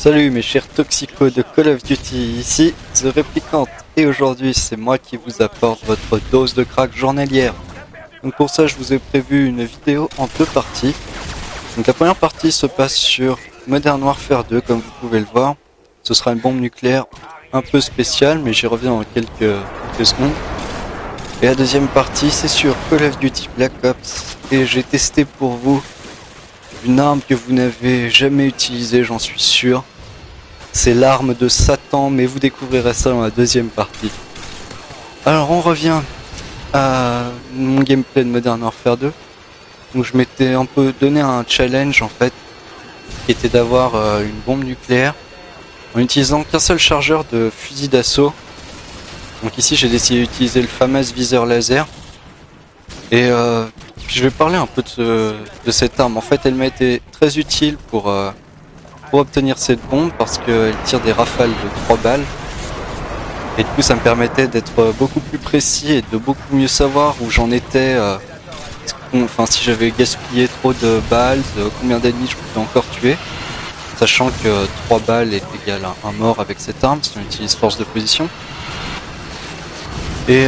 Salut mes chers toxicos de Call of Duty, ici The Replicant et aujourd'hui c'est moi qui vous apporte votre dose de crack journalière. Donc pour ça je vous ai prévu une vidéo en deux parties. Donc la première partie se passe sur Modern Warfare 2 comme vous pouvez le voir. Ce sera une bombe nucléaire un peu spéciale mais j'y reviens en quelques secondes. Et la deuxième partie c'est sur Call of Duty Black Ops et j'ai testé pour vous une arme que vous n'avez jamais utilisée, j'en suis sûr. C'est l'arme de Satan, mais vous découvrirez ça dans la deuxième partie. Alors on revient à mon gameplay de Modern Warfare 2. Donc je m'étais un peu donné un challenge en fait, qui était d'avoir une bombe nucléaire en utilisant qu'un seul chargeur de fusil d'assaut. Donc ici j'ai décidé d'utiliser le FAMAS viseur laser. Et je vais parler un peu de cette arme. En fait elle m'a été très utile pour obtenir cette bombe parce qu'elle tire des rafales de 3 balles. Et du coup ça me permettait d'être beaucoup plus précis et de beaucoup mieux savoir où j'en étais. Enfin si j'avais gaspillé trop de balles, combien d'ennemis je pouvais encore tuer. Sachant que 3 balles est égal à un mort avec cette arme si on utilise force de position. Et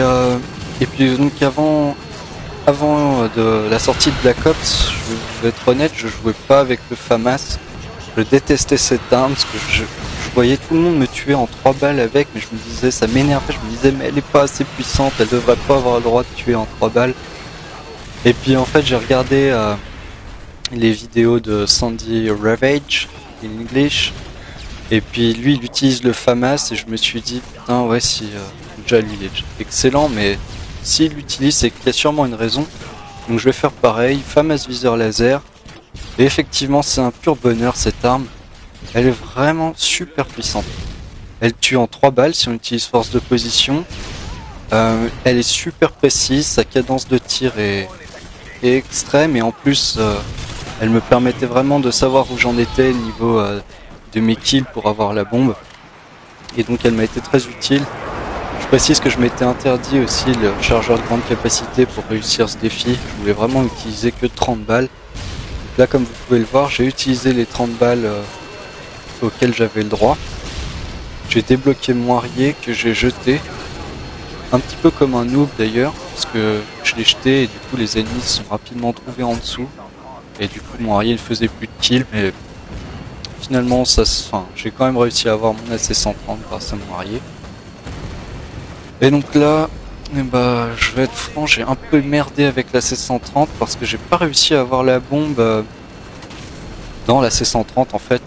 puis donc avant de la sortie de Black Ops, je vais être honnête, je jouais pas avec le FAMAS. Je détestais cette arme parce que je voyais tout le monde me tuer en 3 balles avec, mais je me disais, ça m'énervait, je me disais mais elle est pas assez puissante, elle devrait pas avoir le droit de tuer en 3 balles. Et puis en fait j'ai regardé les vidéos de Sandy Ravage in English, et puis lui il utilise le FAMAS et je me suis dit putain ouais si déjà lui il est excellent, mais s'il l'utilise c'est qu'il y a sûrement une raison. Donc je vais faire pareil, FAMAS viseur laser. Et effectivement c'est un pur bonheur cette arme, elle est vraiment super puissante. Elle tue en 3 balles si on utilise force de position, elle est super précise, sa cadence de tir est extrême et en plus elle me permettait vraiment de savoir où j'en étais au niveau de mes kills pour avoir la bombe. Et donc elle m'a été très utile. Je précise que je m'étais interdit aussi le chargeur de grande capacité pour réussir ce défi, je voulais vraiment utiliser que 30 balles. Là comme vous pouvez le voir j'ai utilisé les 30 balles auxquelles j'avais le droit. J'ai débloqué mon Harrier que j'ai jeté. Un petit peu comme un noob d'ailleurs, parce que je l'ai jeté et du coup les ennemis se sont rapidement trouvés en dessous. Et du coup mon Harrier ne faisait plus de kills, mais finalement j'ai quand même réussi à avoir mon AC-130 grâce à mon Harrier. Et donc là, je vais être franc, j'ai un peu merdé avec la C130 parce que j'ai pas réussi à avoir la bombe dans la C130 en fait.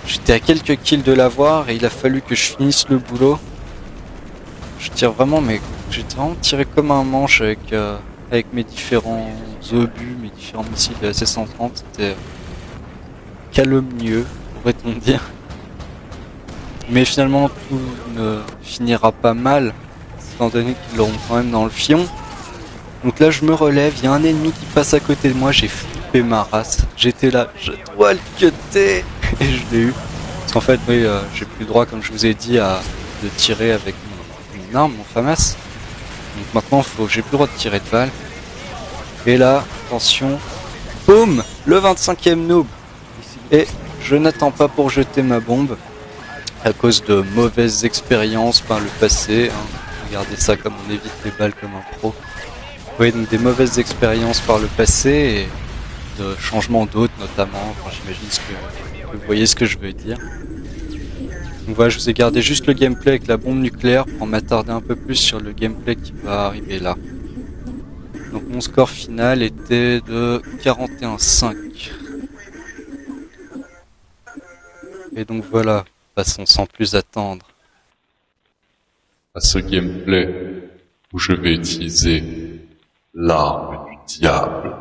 J'étais à quelques kills de l'avoir et il a fallu que je finisse le boulot. Je tire vraiment, mais j'ai vraiment tiré comme un manche avec mes différents obus, mes différents missiles de la C130. C'était calomnieux, pourrait-on dire. Mais finalement tout ne finira pas mal, étant donné qu'ils l'auront quand même dans le fion. Donc là je me relève, il y a un ennemi qui passe à côté de moi, j'ai flippé ma race. J'étais là, je dois le cutter. Et je l'ai eu. Parce qu'en fait oui, j'ai plus le droit comme je vous ai dit de tirer avec une arme, mon FAMAS. Donc maintenant j'ai plus le droit de tirer de balles. Et là, attention, boum, le 25e noob. Et je n'attends pas pour jeter ma bombe à cause de mauvaises expériences par le passé. Regardez ça comme on évite les balles comme un pro. Oui, donc des mauvaises expériences par le passé et de changements d'hôtes notamment. Enfin, j'imagine que vous voyez ce que je veux dire. Donc voilà, je vous ai gardé juste le gameplay avec la bombe nucléaire pour m'attarder un peu plus sur le gameplay qui va arriver là. Donc mon score final était de 41,5. Et donc voilà, passons sans plus attendre à ce gameplay où je vais utiliser l'arme du diable.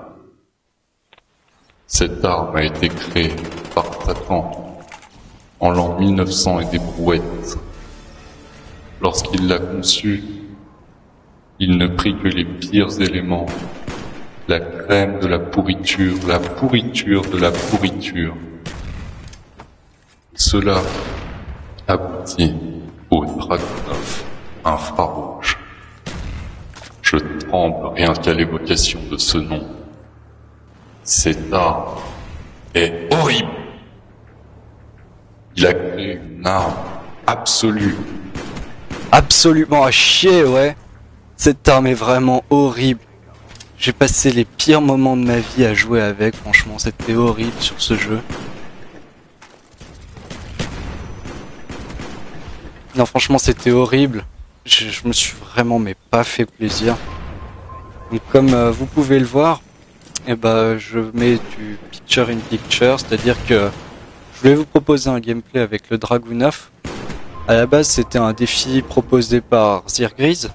Cette arme a été créée par Satan en l'an 1900 et des brouettes. Lorsqu'il l'a conçue, il ne prit que les pires éléments, la crème de la pourriture de la pourriture. Cela aboutit au Dragunov infrarouge. Je tremble rien qu'à l'évocation de ce nom. Cette arme est horrible. Il a créé une arme absolue. Absolument à chier, ouais. Cette arme est vraiment horrible. J'ai passé les pires moments de ma vie à jouer avec, franchement, c'était horrible sur ce jeu. Non, franchement, c'était horrible. Je me suis vraiment mais pas fait plaisir. Donc comme vous pouvez le voir, eh ben, je mets du picture in picture, c'est-à-dire que je voulais vous proposer un gameplay avec le Dragunov. À la base, c'était un défi proposé par Zirgriz,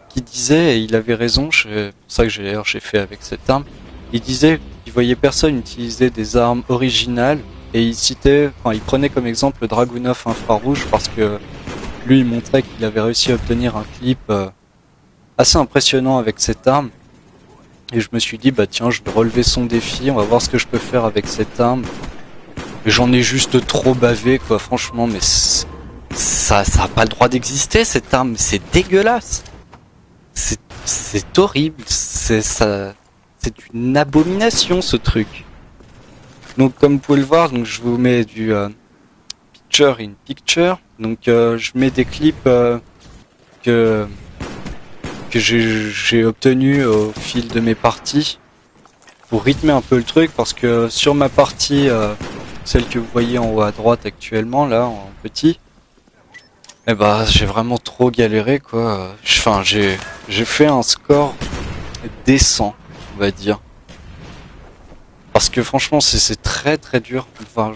qui disait, et il avait raison, c'est pour ça que j'ai fait avec cette arme, il disait qu'il voyait personne utiliser des armes originales, et il prenait comme exemple le Dragunov infrarouge parce que lui, il montrait qu'il avait réussi à obtenir un clip assez impressionnant avec cette arme. Et je me suis dit, bah tiens, je vais relever son défi, on va voir ce que je peux faire avec cette arme. Et j'en ai juste trop bavé, quoi, franchement, mais ça a pas le droit d'exister, cette arme, c'est dégueulasse. C'est horrible, c'est une abomination, ce truc. Donc, comme vous pouvez le voir, donc je vous mets du picture in picture. Donc, je mets des clips que j'ai obtenu au fil de mes parties pour rythmer un peu le truc, parce que sur ma partie, celle que vous voyez en haut à droite actuellement, là, en petit, eh ben, j'ai vraiment trop galéré, quoi. Enfin, j'ai fait un score décent, on va dire. Parce que franchement, c'est très très dur. Enfin,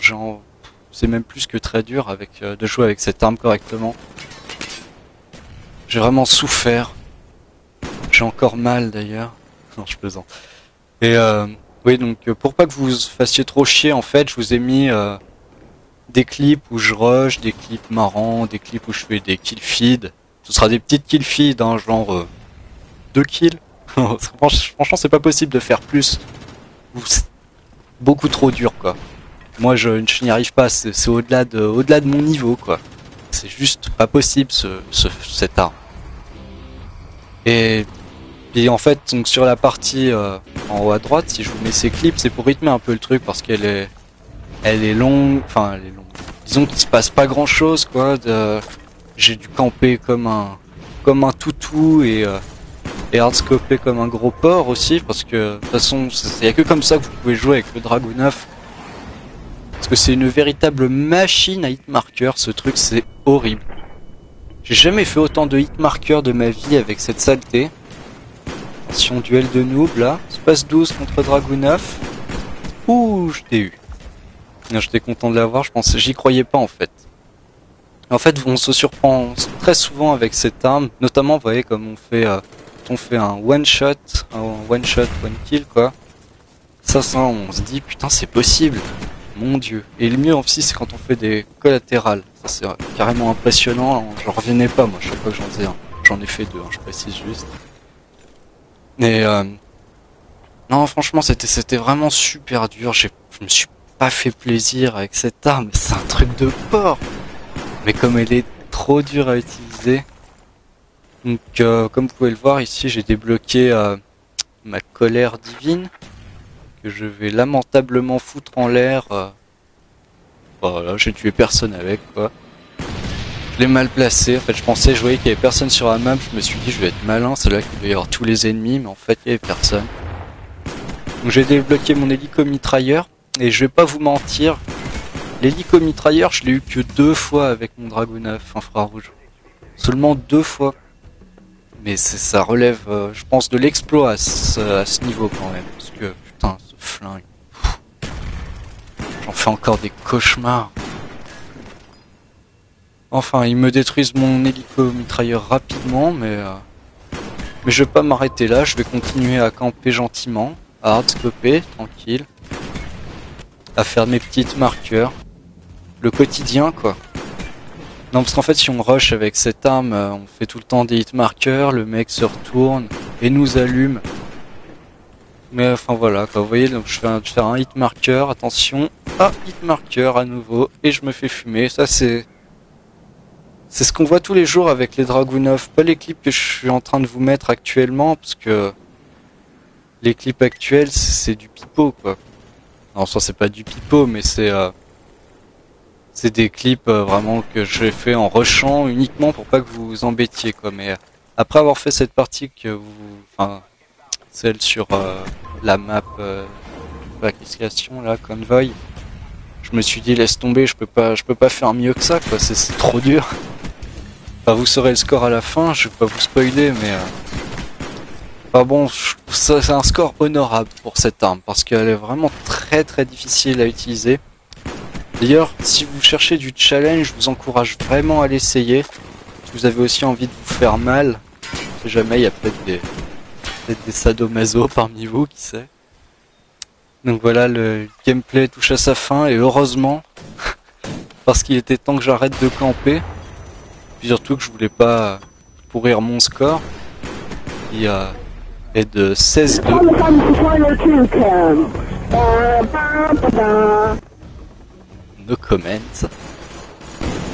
c'est même plus que très dur de jouer avec cette arme correctement. J'ai vraiment souffert. J'ai encore mal d'ailleurs. Non, je plaisante. Et oui, donc pour pas que vous fassiez trop chier, en fait, je vous ai mis des clips où je rush, des clips marrants, des clips où je fais des kill feeds. Ce sera des petites kill feeds, hein, genre 2 kills. Franchement, c'est pas possible de faire plus. C'est beaucoup trop dur, quoi. Moi, je n'y arrive pas. C'est au-delà de mon niveau, quoi. C'est juste pas possible cette arme. Et puis en fait, donc sur la partie en haut à droite, si je vous mets ces clips, c'est pour rythmer un peu le truc parce elle est longue. Enfin, elle est longue. Disons qu'il se passe pas grand-chose, quoi. J'ai dû camper comme un toutou et hardscoper comme un gros porc aussi, parce que de toute façon, il y a que comme ça que vous pouvez jouer avec le Dragunov. Parce que c'est une véritable machine à hitmarker, ce truc, c'est horrible. J'ai jamais fait autant de hitmarker de ma vie avec cette saleté. Attention, duel de noob là. Space 12 contre Dragunov. Ouh, je t'ai eu. J'étais content de l'avoir, j'y croyais pas en fait. En fait, on se surprend très souvent avec cette arme, notamment, vous voyez, comme on fait un one shot, one kill quoi. Ça, on se dit, putain, c'est possible. Mon dieu. Et le mieux aussi, c'est quand on fait des collatérales. Ça, c'est carrément impressionnant. J'en revenais pas, moi, chaque fois que j'en faisais un. J'en ai fait 2, je précise juste. Mais, non, franchement, c'était vraiment super dur. Je me suis pas fait plaisir avec cette arme. C'est un truc de porc. Mais comme elle est trop dure à utiliser. Donc, comme vous pouvez le voir ici, j'ai débloqué ma colère divine. Que je vais lamentablement foutre en l'air. Voilà, j'ai tué personne avec, quoi. Je l'ai mal placé. En fait, je voyais qu'il y avait personne sur la map. Je me suis dit, je vais être malin. C'est là qu'il va y avoir tous les ennemis. Mais en fait, il y avait personne. Donc, j'ai débloqué mon hélico-mitrailleur. Et je vais pas vous mentir. L'hélico-mitrailleur, je l'ai eu que 2 fois avec mon Dragunov infrarouge. Seulement 2 fois. Mais ça relève, je pense, de l'exploit à ce niveau quand même. Parce que, putain, ce flingue. J'en fais encore des cauchemars. Enfin, ils me détruisent mon hélico-mitrailleur rapidement, mais je vais pas m'arrêter là. Je vais continuer à camper gentiment, à hardscoper, tranquille. À faire mes petites marqueurs. Le quotidien, quoi. Non, parce qu'en fait, si on rush avec cette arme, on fait tout le temps des hit markers, le mec se retourne et nous allume. Mais enfin voilà, quoi. Vous voyez, donc je fais un hit marker, attention, hit marker à nouveau, et je me fais fumer. Ça, c'est ce qu'on voit tous les jours avec les Dragunov, pas les clips que je suis en train de vous mettre actuellement, parce que les clips actuels, c'est du pipeau, quoi. Non, ça c'est pas du pipeau, mais C'est des clips vraiment que j'ai fait en rushant uniquement pour pas que vous vous embêtiez quoi. Mais après avoir fait cette partie que vous, enfin celle sur la map là, Convoy, je me suis dit laisse tomber, je peux pas faire mieux que ça quoi. C'est trop dur. Enfin, vous saurez le score à la fin, je vais pas vous spoiler, mais enfin bon, c'est un score honorable pour cette arme parce qu'elle est vraiment très très difficile à utiliser. D'ailleurs, si vous cherchez du challenge, je vous encourage vraiment à l'essayer. Si vous avez aussi envie de vous faire mal, on sait jamais, il y a peut-être des sadomaso parmi vous, qui sait. Donc voilà, le gameplay touche à sa fin et heureusement, parce qu'il était temps que j'arrête de camper. Puis surtout que je voulais pas pourrir mon score, qui est de 16-2. No comments.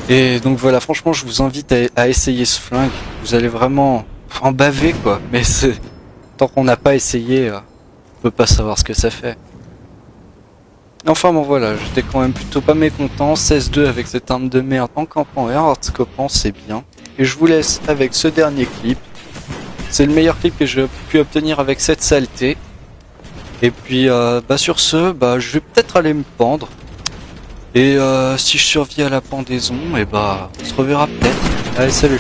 Et donc voilà, franchement, je vous invite à essayer ce flingue. Vous allez vraiment en baver, quoi. Mais tant qu'on n'a pas essayé, on peut pas savoir ce que ça fait. Enfin bon voilà, j'étais quand même plutôt pas mécontent. 16-2 avec cette arme de merde en campant et en hardscopant, c'est bien. Et je vous laisse avec ce dernier clip. C'est le meilleur clip que j'ai pu obtenir avec cette saleté. Et puis sur ce, je vais peut-être aller me pendre. Et si je survis à la pendaison, on se reverra peut-être. Allez, salut.